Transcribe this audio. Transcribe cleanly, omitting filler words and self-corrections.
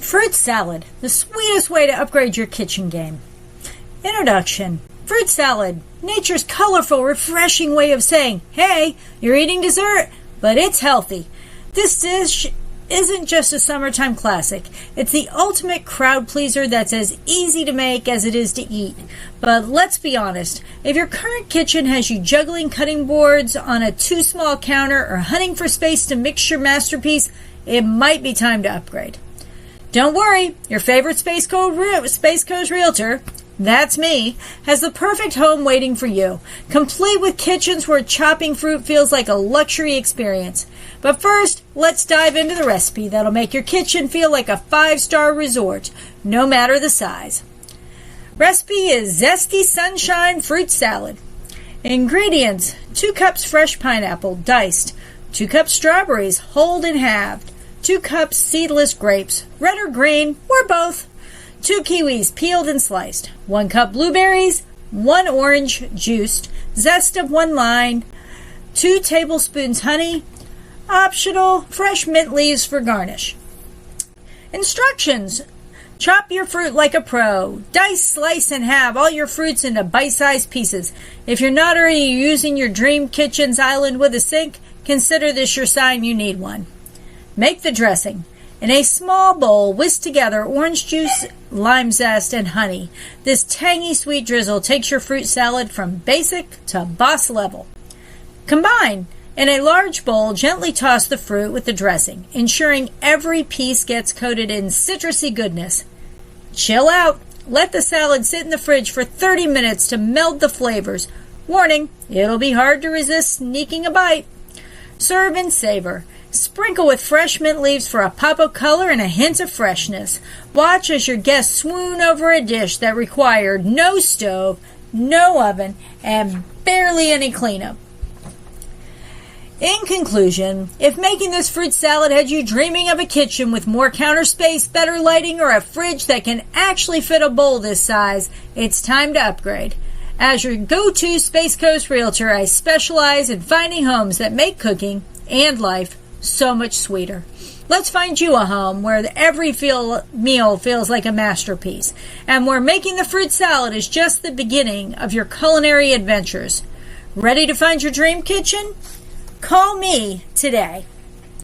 Fruit salad, the sweetest way to upgrade your kitchen game. Introduction. Fruit salad, nature's colorful, refreshing way of saying, hey, you're eating dessert, but it's healthy. This dish isn't just a summertime classic. It's the ultimate crowd pleaser that's as easy to make as it is to eat. But let's be honest, if your current kitchen has you juggling cutting boards on a too small counter or hunting for space to mix your masterpiece, it might be time to upgrade. Don't worry, your favorite Space Coast realtor, that's me, has the perfect home waiting for you, complete with kitchens where chopping fruit feels like a luxury experience. But first, let's dive into the recipe that'll make your kitchen feel like a 5-star resort, no matter the size. Recipe is Zesty Sunshine Fruit Salad. Ingredients: 2 cups fresh pineapple, diced, 2 cups strawberries, whole and halved, 2 cups seedless grapes, red or green, or both, 2 kiwis peeled and sliced, 1 cup blueberries, 1 orange juiced, zest of 1 lime, 2 tablespoons honey, optional, fresh mint leaves for garnish. Instructions: chop your fruit like a pro. Dice, slice, and halve all your fruits into bite-sized pieces. If you're not already using your dream kitchen's island with a sink, consider this your sign you need one. Make the dressing. In a small bowl, whisk together orange juice, lime zest, and honey. This tangy sweet drizzle takes your fruit salad from basic to boss level. Combine. In a large bowl, gently toss the fruit with the dressing, ensuring every piece gets coated in citrusy goodness. Chill out. Let the salad sit in the fridge for 30 minutes to meld the flavors. Warning, it'll be hard to resist sneaking a bite. Serve and savor. Sprinkle with fresh mint leaves for a pop of color and a hint of freshness. Watch as your guests swoon over a dish that required no stove, no oven, and barely any cleanup. In conclusion, if making this fruit salad had you dreaming of a kitchen with more counter space, better lighting, or a fridge that can actually fit a bowl this size, it's time to upgrade. As your go-to Space Coast realtor, I specialize in finding homes that make cooking and life so much sweeter. Let's find you a home where every meal feels like a masterpiece, and where making the fruit salad is just the beginning of your culinary adventures. Ready to find your dream kitchen? Call me today.